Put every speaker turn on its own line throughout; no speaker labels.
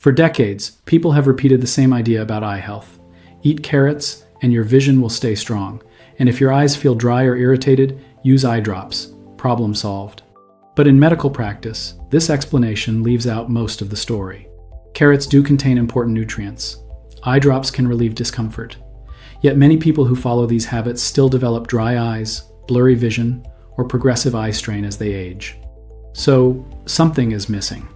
For decades, people have repeated the same idea about eye health. Eat carrots and your vision will stay strong. And if your eyes feel dry or irritated, use eye drops. Problem solved. But in medical practice, this explanation leaves out most of the story. Carrots do contain important nutrients. Eye drops can relieve discomfort. Yet many people who follow these habits still develop dry eyes, blurry vision, or progressive eye strain as they age. So, something is missing.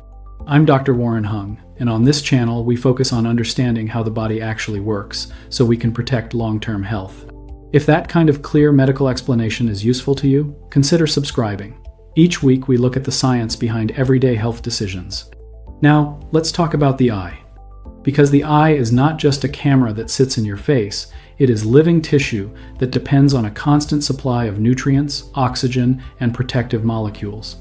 I'm Dr. Warren Hung, and on this channel we focus on understanding how the body actually works so we can protect long-term health. If that kind of clear medical explanation is useful to you, consider subscribing. Each week we look at the science behind everyday health decisions. Now, let's talk about the eye. Because the eye is not just a camera that sits in your face, it is living tissue that depends on a constant supply of nutrients, oxygen, and protective molecules.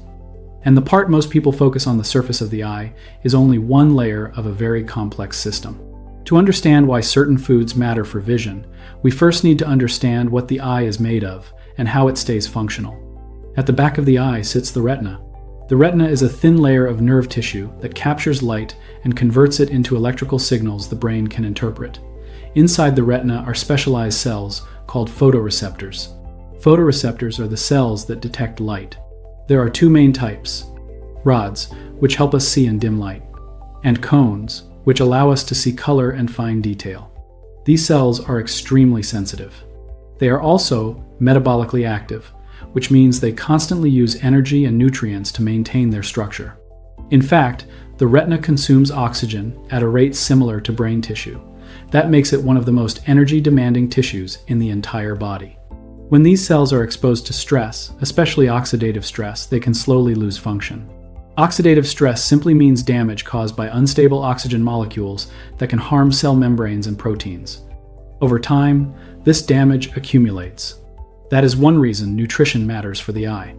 And the part most people focus on, the surface of the eye, is only one layer of a very complex system. To understand why certain foods matter for vision, we first need to understand what the eye is made of and how it stays functional. At the back of the eye sits the retina. The retina is a thin layer of nerve tissue that captures light and converts it into electrical signals the brain can interpret. Inside the retina are specialized cells called photoreceptors. Photoreceptors are the cells that detect light. There are two main types: rods, which help us see in dim light, and cones, which allow us to see color and fine detail. These cells are extremely sensitive. They are also metabolically active, which means they constantly use energy and nutrients to maintain their structure. In fact, the retina consumes oxygen at a rate similar to brain tissue. That makes it one of the most energy-demanding tissues in the entire body. When these cells are exposed to stress, especially oxidative stress, they can slowly lose function. Oxidative stress simply means damage caused by unstable oxygen molecules that can harm cell membranes and proteins. Over time, this damage accumulates. That is one reason nutrition matters for the eye.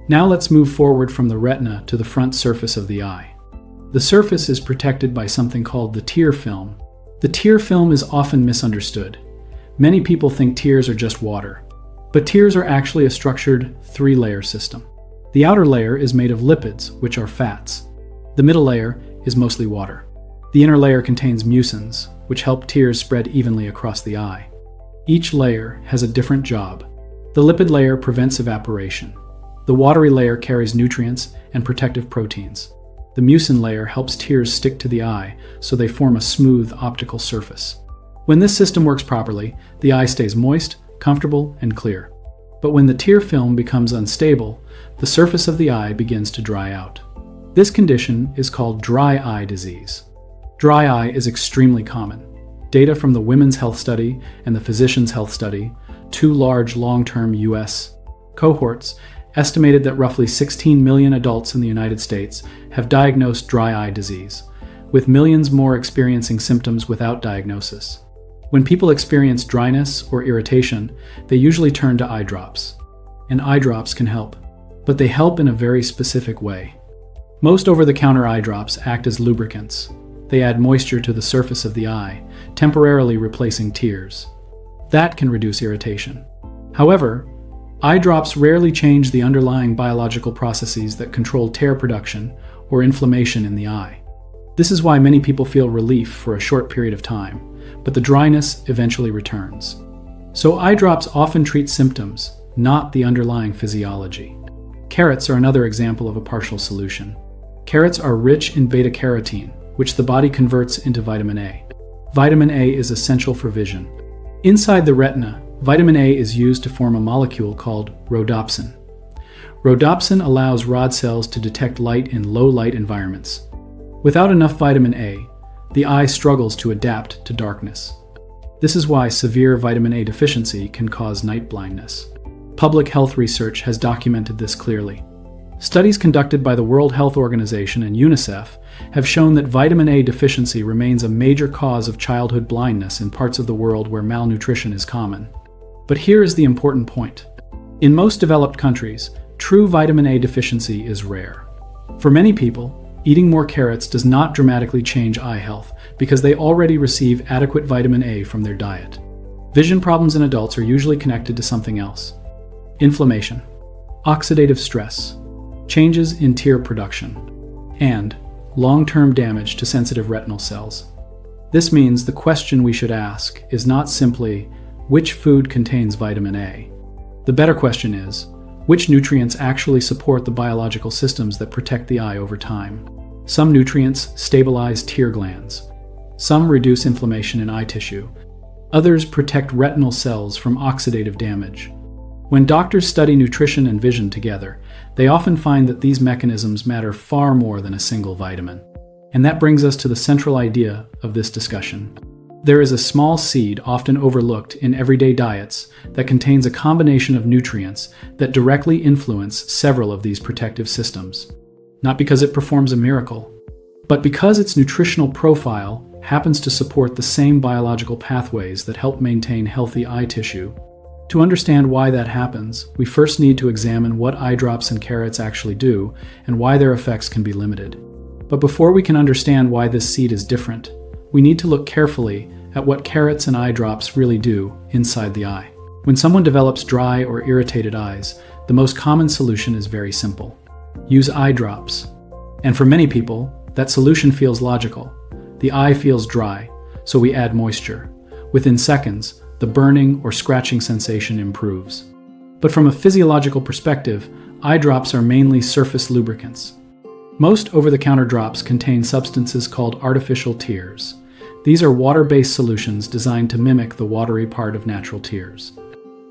Now let's move forward from the retina to the front surface of the eye. The surface is protected by something called the tear film. The tear film is often misunderstood. Many people think tears are just water. But tears are actually a structured three-layer system. The outer layer is made of lipids, which are fats. The middle layer is mostly water. The inner layer contains mucins, which help tears spread evenly across the eye. Each layer has a different job. The lipid layer prevents evaporation. The watery layer carries nutrients and protective proteins. The mucin layer helps tears stick to the eye so they form a smooth optical surface. When this system works properly, the eye stays moist, comfortable, and clear. But when the tear film becomes unstable, the surface of the eye begins to dry out. This condition is called dry eye disease. Dry eye is extremely common. Data from the Women's Health Study and the Physicians' Health Study, two large long-term U.S. cohorts, estimated that roughly 16 million adults in the United States have diagnosed dry eye disease, with millions more experiencing symptoms without diagnosis. When people experience dryness or irritation, they usually turn to eye drops. And eye drops can help, but they help in a very specific way. Most over-the-counter eye drops act as lubricants. They add moisture to the surface of the eye, temporarily replacing tears. That can reduce irritation. However, eye drops rarely change the underlying biological processes that control tear production or inflammation in the eye. This is why many people feel relief for a short period of time, but the dryness eventually returns. So eye drops often treat symptoms, not the underlying physiology. Carrots are another example of a partial solution. Carrots are rich in beta-carotene, which the body converts into vitamin A. Vitamin A is essential for vision. Inside the retina, vitamin A is used to form a molecule called rhodopsin. Rhodopsin allows rod cells to detect light in low-light environments. Without enough vitamin A, the eye struggles to adapt to darkness. This is why severe vitamin A deficiency can cause night blindness. Public health research has documented this clearly. Studies conducted by the World Health Organization and UNICEF have shown that vitamin A deficiency remains a major cause of childhood blindness in parts of the world where malnutrition is common. But here is the important point. In most developed countries, true vitamin A deficiency is rare. For many people, eating more carrots does not dramatically change eye health because they already receive adequate vitamin A from their diet. Vision problems in adults are usually connected to something else: inflammation, oxidative stress, changes in tear production, and long-term damage to sensitive retinal cells. This means the question we should ask is not simply, which food contains vitamin A? The better question is, which nutrients actually support the biological systems that protect the eye over time? Some nutrients stabilize tear glands. Some reduce inflammation in eye tissue. Others protect retinal cells from oxidative damage. When doctors study nutrition and vision together, they often find that these mechanisms matter far more than a single vitamin. And that brings us to the central idea of this discussion. There is a small seed often overlooked in everyday diets that contains a combination of nutrients that directly influence several of these protective systems. Not because it performs a miracle, but because its nutritional profile happens to support the same biological pathways that help maintain healthy eye tissue. To understand why that happens, we first need to examine what eye drops and carrots actually do and why their effects can be limited. But before we can understand why this seed is different, we need to look carefully at what carrots and eye drops really do inside the eye. When someone develops dry or irritated eyes, the most common solution is very simple. Use eye drops. And for many people, that solution feels logical. The eye feels dry, so we add moisture. Within seconds, the burning or scratching sensation improves. But from a physiological perspective, eye drops are mainly surface lubricants. Most over-the-counter drops contain substances called artificial tears. These are water-based solutions designed to mimic the watery part of natural tears.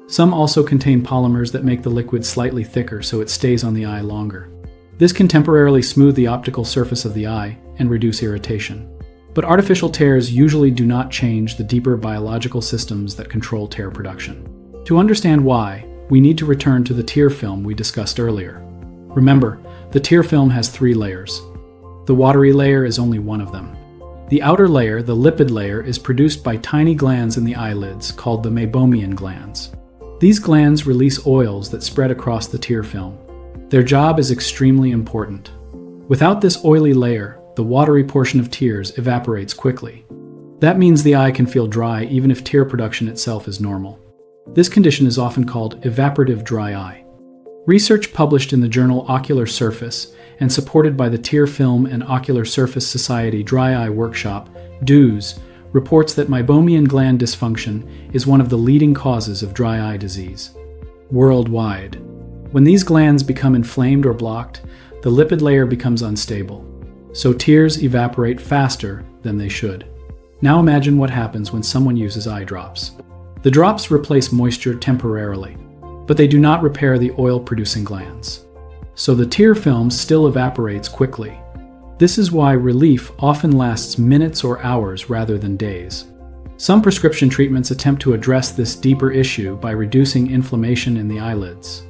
Some also contain polymers that make the liquid slightly thicker so it stays on the eye longer. This can temporarily smooth the optical surface of the eye and reduce irritation. But artificial tears usually do not change the deeper biological systems that control tear production. To understand why, we need to return to the tear film we discussed earlier. Remember, the tear film has 3 layers. The watery layer is only one of them. The outer layer, the lipid layer, is produced by tiny glands in the eyelids called the meibomian glands. These glands release oils that spread across the tear film. Their job is extremely important. Without this oily layer, the watery portion of tears evaporates quickly. That means the eye can feel dry even if tear production itself is normal. This condition is often called evaporative dry eye. Research published in the journal Ocular Surface and supported by the Tear Film and Ocular Surface Society Dry Eye Workshop, DEWS, reports that meibomian gland dysfunction is one of the leading causes of dry eye disease worldwide. When these glands become inflamed or blocked, the lipid layer becomes unstable, so tears evaporate faster than they should. Now imagine what happens when someone uses eye drops. The drops replace moisture temporarily, but they do not repair the oil-producing glands. So the tear film still evaporates quickly. This is why relief often lasts minutes or hours rather than days. Some prescription treatments attempt to address this deeper issue by reducing inflammation in the eyelids.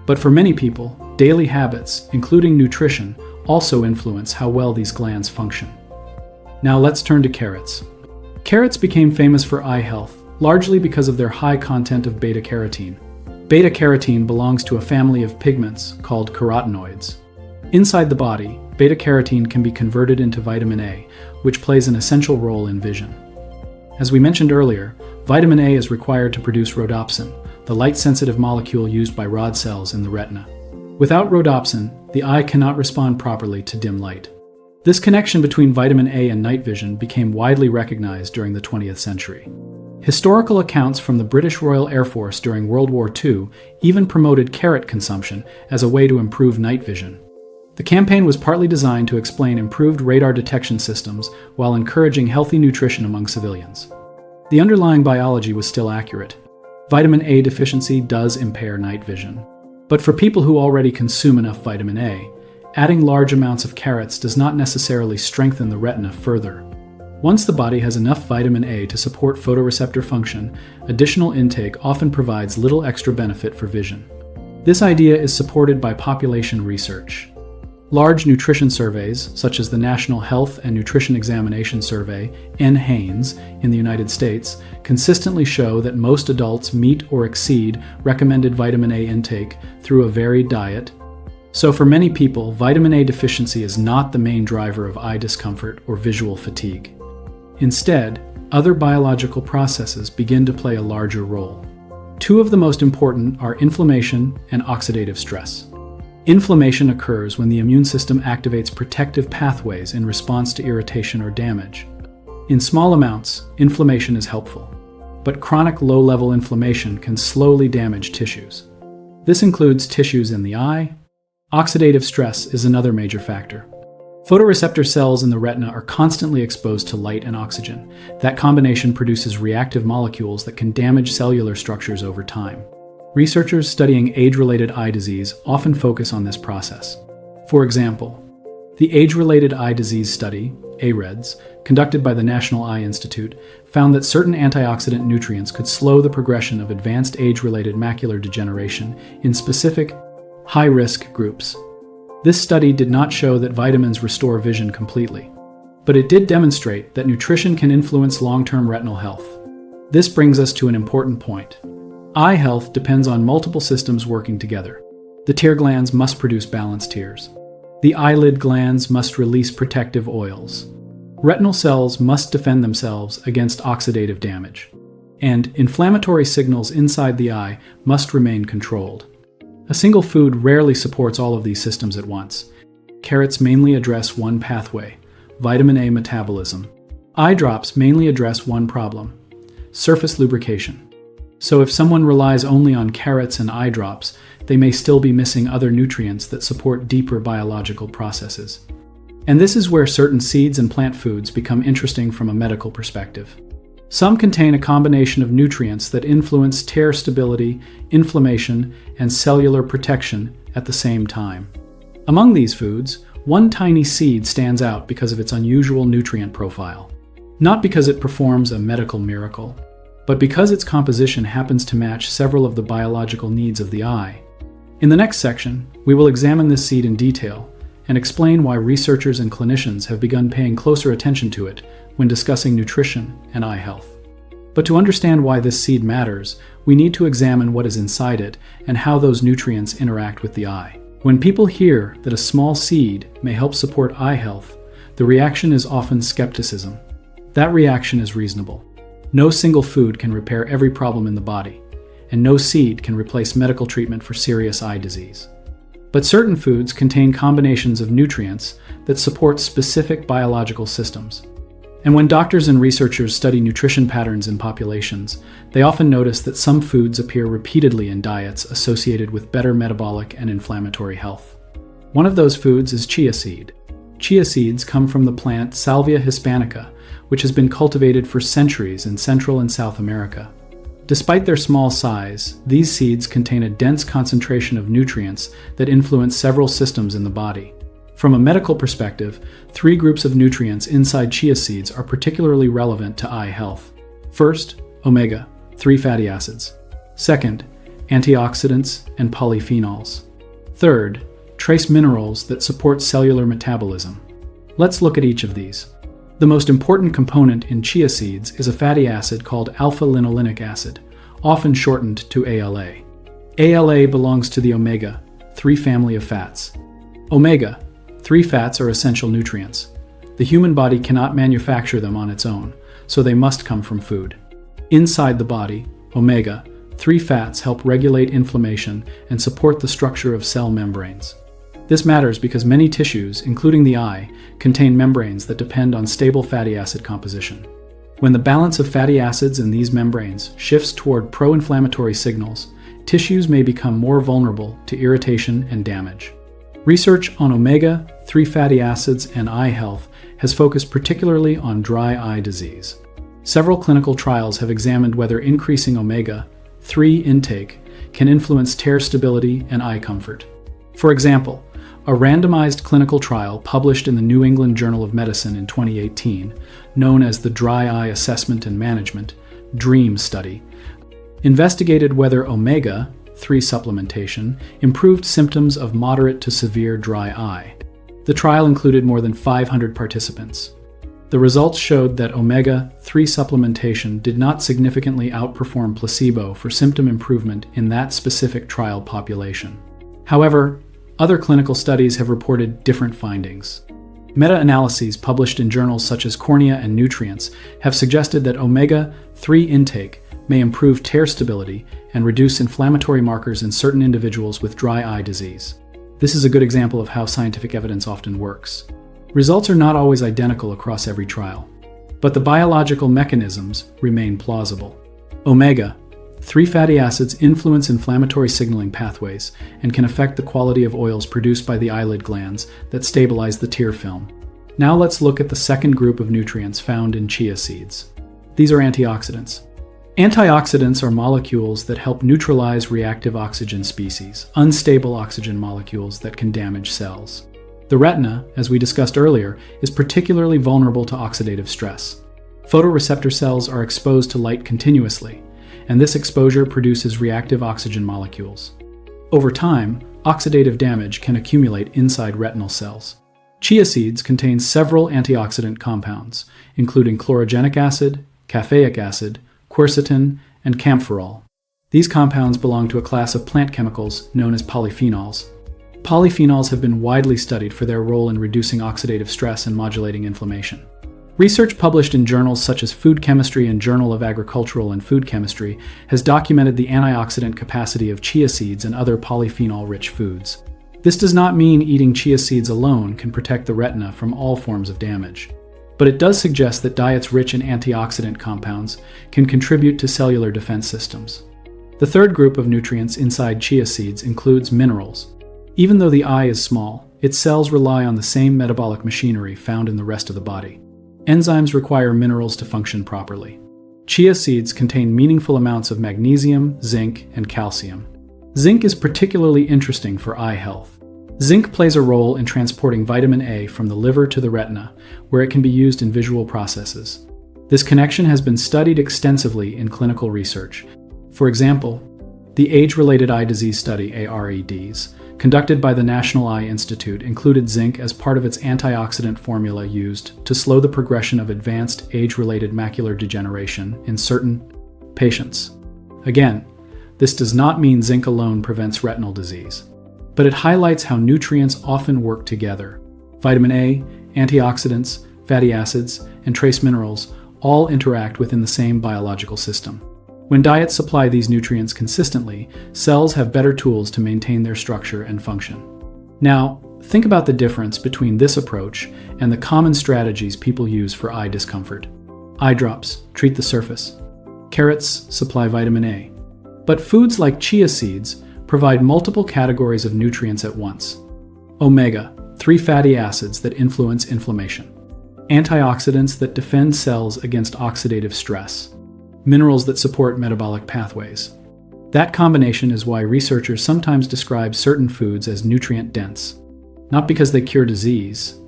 But for many people, daily habits, including nutrition, also influence how well these glands function. Now let's turn to carrots. Carrots became famous for eye health, largely because of their high content of beta-carotene. Beta-carotene belongs to a family of pigments called carotenoids. Inside the body, beta-carotene can be converted into vitamin A, which plays an essential role in vision. As we mentioned earlier, vitamin A is required to produce rhodopsin, the light-sensitive molecule used by rod cells in the retina. Without rhodopsin, the eye cannot respond properly to dim light. This connection between vitamin A and night vision became widely recognized during the 20th century. Historical accounts from the British Royal Air Force during World War II even promoted carrot consumption as a way to improve night vision. The campaign was partly designed to explain improved radar detection systems while encouraging healthy nutrition among civilians. The underlying biology was still accurate. Vitamin A deficiency does impair night vision. But for people who already consume enough vitamin A, adding large amounts of carrots does not necessarily strengthen the retina further. Once the body has enough vitamin A to support photoreceptor function, additional intake often provides little extra benefit for vision. This idea is supported by population research. Large nutrition surveys, such as the National Health and Nutrition Examination Survey, NHANES, in the United States, consistently show that most adults meet or exceed recommended vitamin A intake through a varied diet. So for many people, vitamin A deficiency is not the main driver of eye discomfort or visual fatigue. Instead, other biological processes begin to play a larger role. Two of the most important are inflammation and oxidative stress. Inflammation occurs when the immune system activates protective pathways in response to irritation or damage. In small amounts, inflammation is helpful, but chronic low-level inflammation can slowly damage tissues. This includes tissues in the eye. Oxidative stress is another major factor. Photoreceptor cells in the retina are constantly exposed to light and oxygen. That combination produces reactive molecules that can damage cellular structures over time. Researchers studying age-related eye disease often focus on this process. For example, the Age-Related Eye Disease Study, AREDS, conducted by the National Eye Institute, found that certain antioxidant nutrients could slow the progression of advanced age-related macular degeneration in specific, high-risk groups. This study did not show that vitamins restore vision completely, but it did demonstrate that nutrition can influence long-term retinal health. This brings us to an important point. Eye health depends on multiple systems working together. The tear glands must produce balanced tears. The eyelid glands must release protective oils. Retinal cells must defend themselves against oxidative damage. And inflammatory signals inside the eye must remain controlled. A single food rarely supports all of these systems at once. Carrots mainly address one pathway, vitamin A metabolism. Eye drops mainly address one problem, surface lubrication. So if someone relies only on carrots and eye drops, they may still be missing other nutrients that support deeper biological processes. And this is where certain seeds and plant foods become interesting from a medical perspective. Some contain a combination of nutrients that influence tear stability, inflammation, and cellular protection at the same time. Among these foods, one tiny seed stands out because of its unusual nutrient profile. Not because it performs a medical miracle, but because its composition happens to match several of the biological needs of the eye. In the next section, we will examine this seed in detail and explain why researchers and clinicians have begun paying closer attention to it when discussing nutrition and eye health. But to understand why this seed matters, we need to examine what is inside it and how those nutrients interact with the eye. When people hear that a small seed may help support eye health, the reaction is often skepticism. That reaction is reasonable. No single food can repair every problem in the body, and no seed can replace medical treatment for serious eye disease. But certain foods contain combinations of nutrients that support specific biological systems. And when doctors and researchers study nutrition patterns in populations, they often notice that some foods appear repeatedly in diets associated with better metabolic and inflammatory health. One of those foods is chia seed. Chia seeds come from the plant Salvia hispanica, which has been cultivated for centuries in Central and South America. Despite their small size, these seeds contain a dense concentration of nutrients that influence several systems in the body. From a medical perspective, 3 groups of nutrients inside chia seeds are particularly relevant to eye health. First, omega-3 fatty acids. Second, antioxidants and polyphenols. Third, trace minerals that support cellular metabolism. Let's look at each of these. The most important component in chia seeds is a fatty acid called alpha-linolenic acid, often shortened to ALA. ALA belongs to the omega-3 family of fats. Omega-3 fats are essential nutrients. The human body cannot manufacture them on its own, so they must come from food. Inside the body, omega-3 fats help regulate inflammation and support the structure of cell membranes. This matters because many tissues, including the eye, contain membranes that depend on stable fatty acid composition. When the balance of fatty acids in these membranes shifts toward pro-inflammatory signals, tissues may become more vulnerable to irritation and damage. Research on omega-3 fatty acids and eye health has focused particularly on dry eye disease. Several clinical trials have examined whether increasing omega-3 intake can influence tear stability and eye comfort. For example, a randomized clinical trial published in the New England Journal of Medicine in 2018, known as the Dry Eye Assessment and Management DREAM study, investigated whether omega-3 supplementation improved symptoms of moderate to severe dry eye. The trial included more than 500 participants. The results showed that omega-3 supplementation did not significantly outperform placebo for symptom improvement in that specific trial population. However, other clinical studies have reported different findings. Meta-analyses published in journals such as Cornea and Nutrients have suggested that omega-3 intake may improve tear stability and reduce inflammatory markers in certain individuals with dry eye disease. This is a good example of how scientific evidence often works. Results are not always identical across every trial, but the biological mechanisms remain plausible. Omega-3 fatty acids influence inflammatory signaling pathways and can affect the quality of oils produced by the eyelid glands that stabilize the tear film. Now let's look at the second group of nutrients found in chia seeds. These are antioxidants. Antioxidants are molecules that help neutralize reactive oxygen species, unstable oxygen molecules that can damage cells. The retina, as we discussed earlier, is particularly vulnerable to oxidative stress. Photoreceptor cells are exposed to light continuously, and this exposure produces reactive oxygen molecules. Over time, oxidative damage can accumulate inside retinal cells. Chia seeds contain several antioxidant compounds, including chlorogenic acid, caffeic acid, quercetin, and camphorol. These compounds belong to a class of plant chemicals known as polyphenols. Polyphenols have been widely studied for their role in reducing oxidative stress and modulating inflammation. Research published in journals such as Food Chemistry and Journal of Agricultural and Food Chemistry has documented the antioxidant capacity of chia seeds and other polyphenol-rich foods. This does not mean eating chia seeds alone can protect the retina from all forms of damage, but it does suggest that diets rich in antioxidant compounds can contribute to cellular defense systems. The third group of nutrients inside chia seeds includes minerals. Even though the eye is small, its cells rely on the same metabolic machinery found in the rest of the body. Enzymes require minerals to function properly. Chia seeds contain meaningful amounts of magnesium, zinc, and calcium. Zinc is particularly interesting for eye health. Zinc plays a role in transporting vitamin A from the liver to the retina, where it can be used in visual processes. This connection has been studied extensively in clinical research. For example, the Age-Related Eye Disease Study, AREDs, conducted by the National Eye Institute included zinc as part of its antioxidant formula used to slow the progression of advanced age-related macular degeneration in certain patients. Again, this does not mean zinc alone prevents retinal disease, but it highlights how nutrients often work together. Vitamin A, antioxidants, fatty acids, and trace minerals all interact within the same biological system. When diets supply these nutrients consistently, cells have better tools to maintain their structure and function. Now, think about the difference between this approach and the common strategies people use for eye discomfort. Eye drops treat the surface. Carrots supply vitamin A. But foods like chia seeds provide multiple categories of nutrients at once. Omega-3 fatty acids that influence inflammation. Antioxidants that defend cells against oxidative stress. Minerals that support metabolic pathways. That combination is why researchers sometimes describe certain foods as nutrient-dense, not because they cure disease,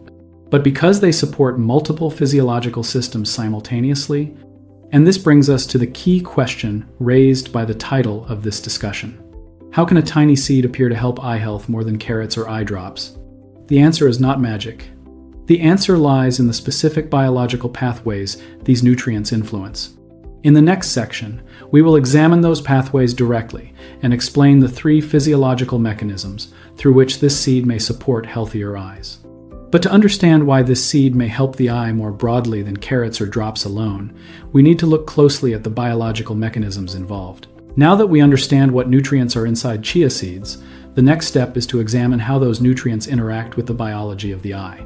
but because they support multiple physiological systems simultaneously. And this brings us to the key question raised by the title of this discussion. How can a tiny seed appear to help eye health more than carrots or eye drops? The answer is not magic. The answer lies in the specific biological pathways these nutrients influence. In the next section, we will examine those pathways directly and explain the 3 physiological mechanisms through which this seed may support healthier eyes. But to understand why this seed may help the eye more broadly than carrots or drops alone, we need to look closely at the biological mechanisms involved. Now that we understand what nutrients are inside chia seeds, the next step is to examine how those nutrients interact with the biology of the eye.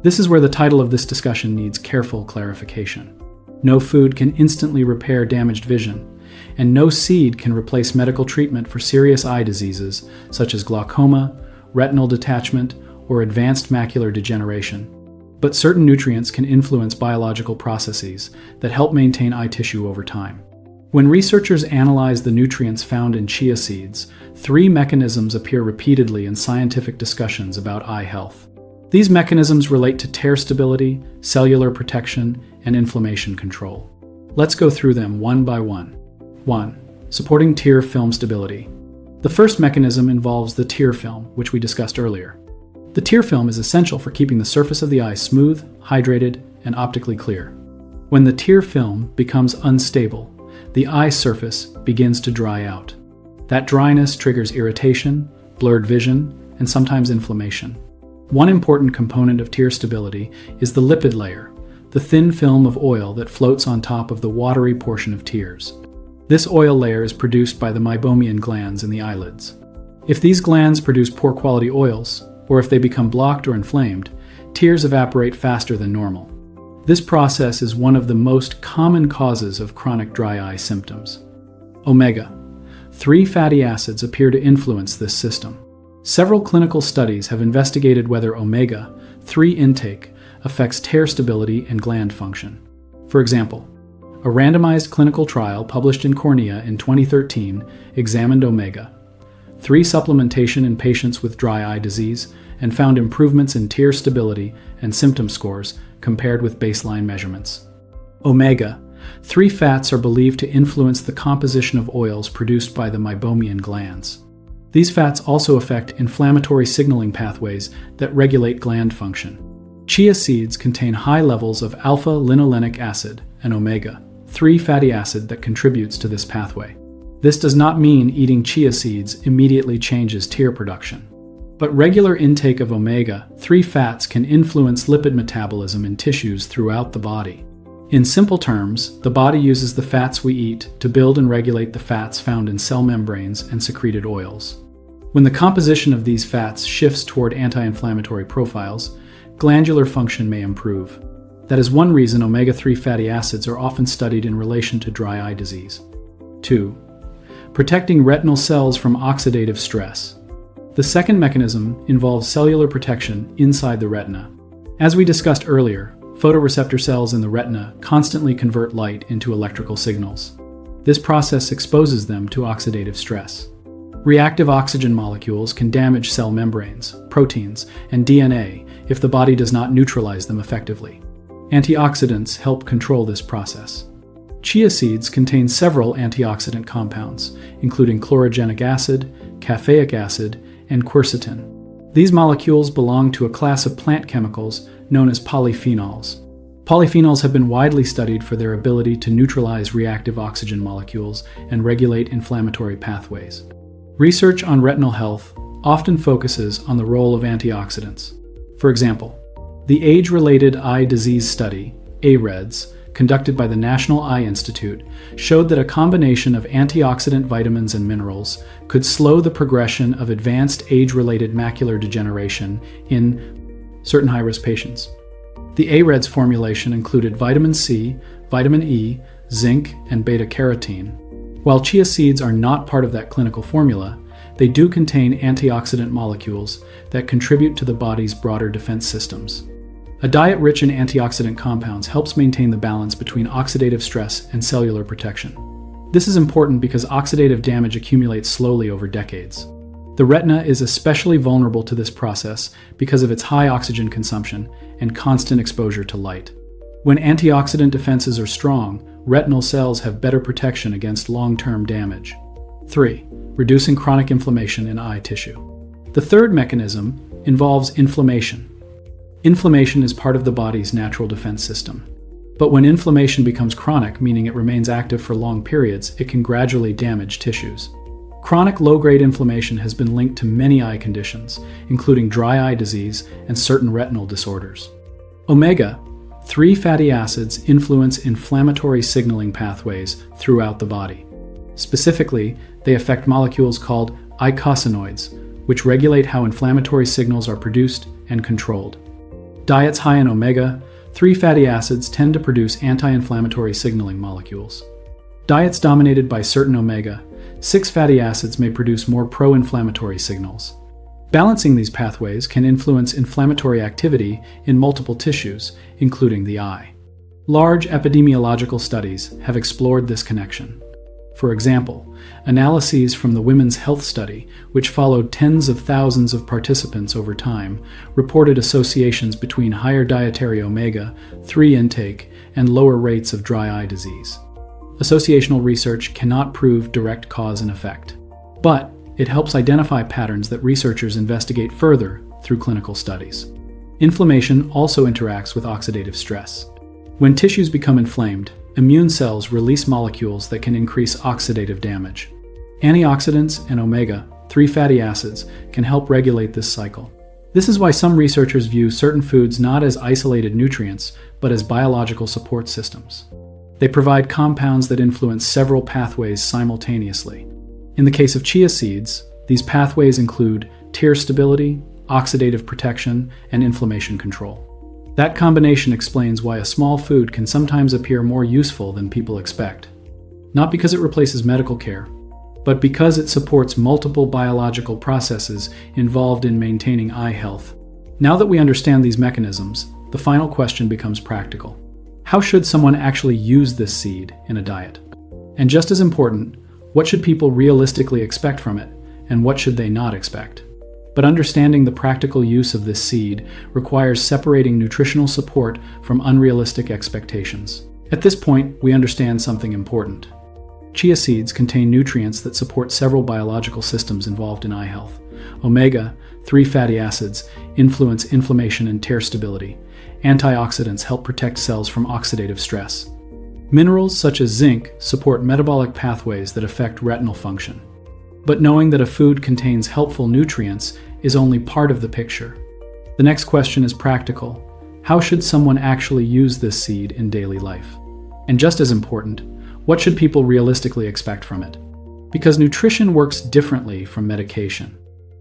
This is where the title of this discussion needs careful clarification. No food can instantly repair damaged vision, and no seed can replace medical treatment for serious eye diseases such as glaucoma, retinal detachment, or advanced macular degeneration. But certain nutrients can influence biological processes that help maintain eye tissue over time. When researchers analyze the nutrients found in chia seeds, 3 mechanisms appear repeatedly in scientific discussions about eye health. These mechanisms relate to tear stability, cellular protection, and inflammation control. Let's go through them one by one. 1. Supporting tear film stability. The first mechanism involves the tear film, which we discussed earlier. The tear film is essential for keeping the surface of the eye smooth, hydrated, and optically clear. When the tear film becomes unstable, the eye surface begins to dry out. That dryness triggers irritation, blurred vision, and sometimes inflammation. One important component of tear stability is the lipid layer, the thin film of oil that floats on top of the watery portion of tears. This oil layer is produced by the meibomian glands in the eyelids. If these glands produce poor quality oils, or if they become blocked or inflamed, tears evaporate faster than normal. This process is one of the most common causes of chronic dry eye symptoms. Omega-3 fatty acids appear to influence this system. Several clinical studies have investigated whether omega-3 intake affects tear stability and gland function. For example, a randomized clinical trial published in Cornea in 2013 examined omega-3 supplementation in patients with dry eye disease and found improvements in tear stability and symptom scores compared with baseline measurements. Omega-3 fats are believed to influence the composition of oils produced by the meibomian glands. These fats also affect inflammatory signaling pathways that regulate gland function. Chia seeds contain high levels of alpha-linolenic acid, an omega-3 fatty acid that contributes to this pathway. This does not mean eating chia seeds immediately changes tear production. But regular intake of omega-3 fats can influence lipid metabolism in tissues throughout the body. In simple terms, the body uses the fats we eat to build and regulate the fats found in cell membranes and secreted oils. When the composition of these fats shifts toward anti-inflammatory profiles, glandular function may improve. That is one reason omega-3 fatty acids are often studied in relation to dry eye disease. 2. Protecting retinal cells from oxidative stress. The second mechanism involves cellular protection inside the retina. As we discussed earlier, photoreceptor cells in the retina constantly convert light into electrical signals. This process exposes them to oxidative stress. Reactive oxygen molecules can damage cell membranes, proteins, and DNA if the body does not neutralize them effectively. Antioxidants help control this process. Chia seeds contain several antioxidant compounds, including chlorogenic acid, caffeic acid, and quercetin. These molecules belong to a class of plant chemicals known as polyphenols. Polyphenols have been widely studied for their ability to neutralize reactive oxygen molecules and regulate inflammatory pathways. Research on retinal health often focuses on the role of antioxidants. For example, the Age-Related Eye Disease Study, AREDS, conducted by the National Eye Institute, showed that a combination of antioxidant vitamins and minerals could slow the progression of advanced age-related macular degeneration in certain high-risk patients. The AREDS formulation included vitamin C, vitamin E, zinc, and beta-carotene. While chia seeds are not part of that clinical formula, they do contain antioxidant molecules that contribute to the body's broader defense systems. A diet rich in antioxidant compounds helps maintain the balance between oxidative stress and cellular protection. This is important because oxidative damage accumulates slowly over decades. The retina is especially vulnerable to this process because of its high oxygen consumption and constant exposure to light. When antioxidant defenses are strong, retinal cells have better protection against long-term damage. 3. Reducing chronic inflammation in eye tissue. The third mechanism involves inflammation. Inflammation is part of the body's natural defense system. But when inflammation becomes chronic, meaning it remains active for long periods, it can gradually damage tissues. Chronic low-grade inflammation has been linked to many eye conditions, including dry eye disease and certain retinal disorders. Omega-3 fatty acids influence inflammatory signaling pathways throughout the body. Specifically, they affect molecules called eicosanoids, which regulate how inflammatory signals are produced and controlled. Diets high in omega-3 fatty acids tend to produce anti-inflammatory signaling molecules. Diets dominated by certain omega-6 fatty acids may produce more pro-inflammatory signals. Balancing these pathways can influence inflammatory activity in multiple tissues, including the eye. Large epidemiological studies have explored this connection. For example, analyses from the Women's Health Study, which followed tens of thousands of participants over time, reported associations between higher dietary omega-3 intake and lower rates of dry eye disease. Associational research cannot prove direct cause and effect, but it helps identify patterns that researchers investigate further through clinical studies. Inflammation also interacts with oxidative stress. When tissues become inflamed, immune cells release molecules that can increase oxidative damage. Antioxidants and omega-3 fatty acids can help regulate this cycle. This is why some researchers view certain foods not as isolated nutrients, but as biological support systems. They provide compounds that influence several pathways simultaneously. In the case of chia seeds, These pathways include tear stability, oxidative protection, and inflammation control. That combination explains why a small food can sometimes appear more useful than people expect. Not because it replaces medical care, but because it supports multiple biological processes involved in maintaining eye health. Now that we understand these mechanisms, the final question becomes practical. How should someone actually use this seed in a diet? And just as important, what should people realistically expect from it, and what should they not expect? But understanding the practical use of this seed requires separating nutritional support from unrealistic expectations. At this point, we understand something important. Chia seeds contain nutrients that support several biological systems involved in eye health. Omega-3 fatty acids influence inflammation and tear stability. Antioxidants help protect cells from oxidative stress. Minerals such as zinc support metabolic pathways that affect retinal function. But knowing that a food contains helpful nutrients is only part of the picture. The next question is practical. How should someone actually use this seed in daily life? And just as important, what should people realistically expect from it? Because nutrition works differently from medication.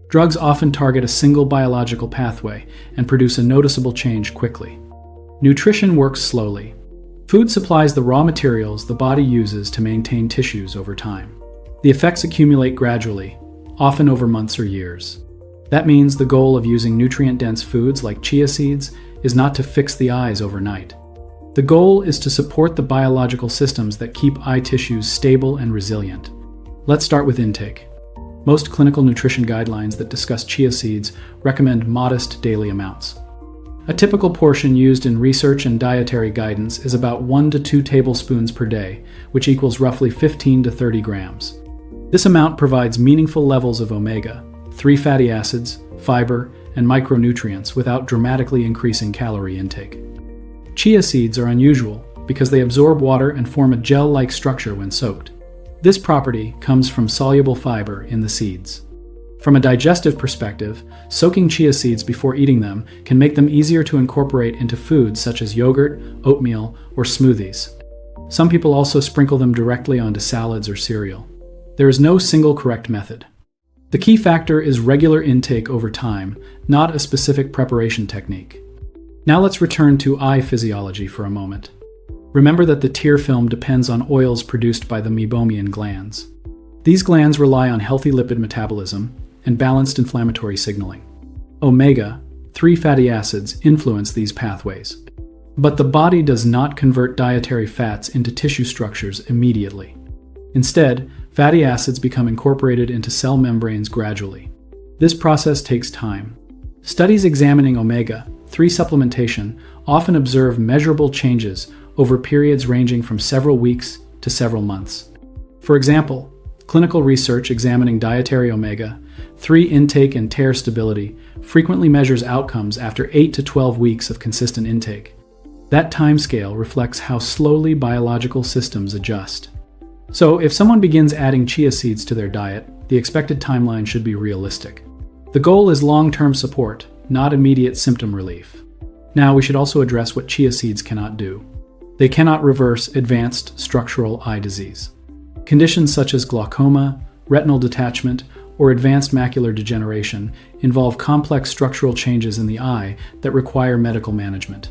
Drugs often target a single biological pathway and produce a noticeable change quickly. Nutrition works slowly. Food supplies the raw materials the body uses to maintain tissues over time. The effects accumulate gradually, often over months or years. That means the goal of using nutrient-dense foods like chia seeds is not to fix the eyes overnight. The goal is to support the biological systems that keep eye tissues stable and resilient. Let's start with intake. Most clinical nutrition guidelines that discuss chia seeds recommend modest daily amounts. A typical portion used in research and dietary guidance is about 1 to 2 tablespoons per day, which equals roughly 15 to 30 grams. This amount provides meaningful levels of omega-3 fatty acids, fiber, and micronutrients without dramatically increasing calorie intake. Chia seeds are unusual because they absorb water and form a gel-like structure when soaked. This property comes from soluble fiber in the seeds. From a digestive perspective, soaking chia seeds before eating them can make them easier to incorporate into foods such as yogurt, oatmeal, or smoothies. Some people also sprinkle them directly onto salads or cereal. There is no single correct method. The key factor is regular intake over time, not a specific preparation technique. Now let's return to eye physiology for a moment. Remember that the tear film depends on oils produced by the meibomian glands. These glands rely on healthy lipid metabolism and balanced inflammatory signaling. Omega-3 fatty acids influence these pathways. But the body does not convert dietary fats into tissue structures immediately. Instead, fatty acids become incorporated into cell membranes gradually. This process takes time. Studies examining omega-3 supplementation often observe measurable changes over periods ranging from several weeks to several months. For example, clinical research examining dietary omega-3 intake and tear stability frequently measures outcomes after 8 to 12 weeks of consistent intake. That timescale reflects how slowly biological systems adjust. So, if someone begins adding chia seeds to their diet, the expected timeline should be realistic. The goal is long-term support, not immediate symptom relief. Now, we should also address what chia seeds cannot do. They cannot reverse advanced structural eye disease. Conditions such as glaucoma, retinal detachment, or advanced macular degeneration involve complex structural changes in the eye that require medical management.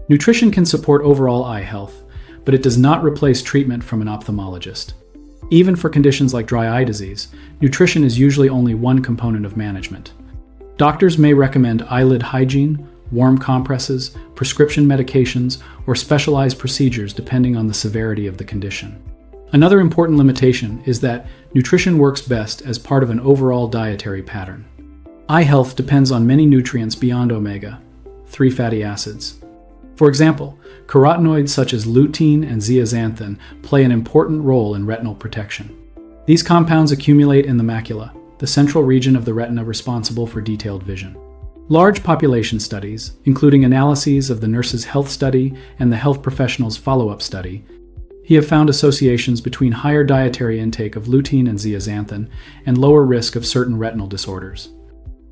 Nutrition can support overall eye health, but it does not replace treatment from an ophthalmologist. Even for conditions like dry eye disease, nutrition is usually only one component of management. Doctors may recommend eyelid hygiene, warm compresses, prescription medications, or specialized procedures depending on the severity of the condition. Another important limitation is that nutrition works best as part of an overall dietary pattern. Eye health depends on many nutrients beyond omega-3 fatty acids. For example, carotenoids such as lutein and zeaxanthin play an important role in retinal protection. These compounds accumulate in the macula, the central region of the retina responsible for detailed vision. Large population studies, including analyses of the Nurses' Health Study and the Health Professionals' Follow-up Study, have found associations between higher dietary intake of lutein and zeaxanthin and lower risk of certain retinal disorders.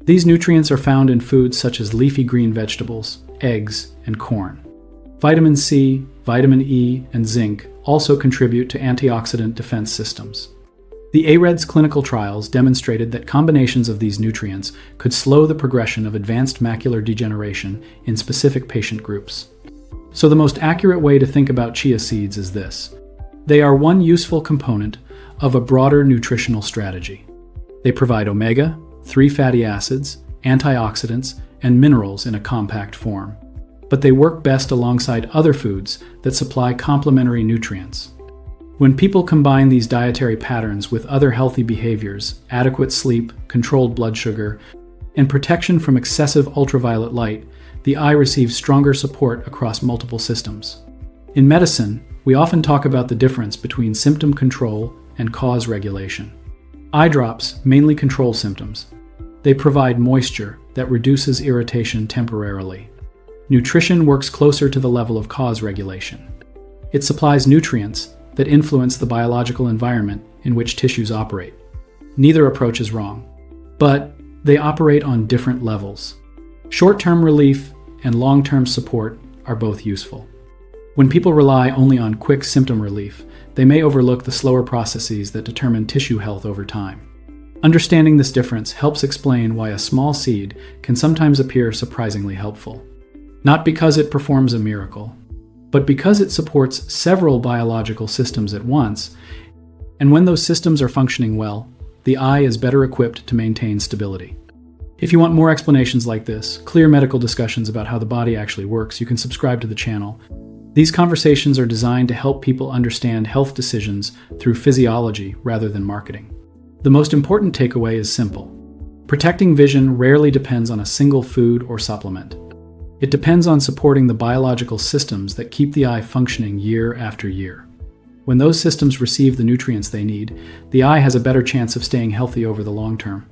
These nutrients are found in foods such as leafy green vegetables, eggs, and corn. Vitamin C, vitamin E, and zinc also contribute to antioxidant defense systems. The AREDS clinical trials demonstrated that combinations of these nutrients could slow the progression of advanced macular degeneration in specific patient groups. So the most accurate way to think about chia seeds is this. They are one useful component of a broader nutritional strategy. They provide omega-3 fatty acids, antioxidants, and minerals in a compact form. But they work best alongside other foods that supply complementary nutrients. When people combine these dietary patterns with other healthy behaviors, adequate sleep, controlled blood sugar, and protection from excessive ultraviolet light, the eye receives stronger support across multiple systems. In medicine, we often talk about the difference between symptom control and cause regulation. Eye drops mainly control symptoms. They provide moisture that reduces irritation temporarily. Nutrition works closer to the level of cause regulation. It supplies nutrients that influence the biological environment in which tissues operate. Neither approach is wrong, but they operate on different levels. Short-term relief and long-term support are both useful. When people rely only on quick symptom relief, they may overlook the slower processes that determine tissue health over time. Understanding this difference helps explain why a small seed can sometimes appear surprisingly helpful. Not because it performs a miracle, but because it supports several biological systems at once, and when those systems are functioning well, the eye is better equipped to maintain stability. If you want more explanations like this, clear medical discussions about how the body actually works, you can subscribe to the channel. These conversations are designed to help people understand health decisions through physiology rather than marketing. The most important takeaway is simple. Protecting vision rarely depends on a single food or supplement. It depends on supporting the biological systems that keep the eye functioning year after year. When those systems receive the nutrients they need, the eye has a better chance of staying healthy over the long term.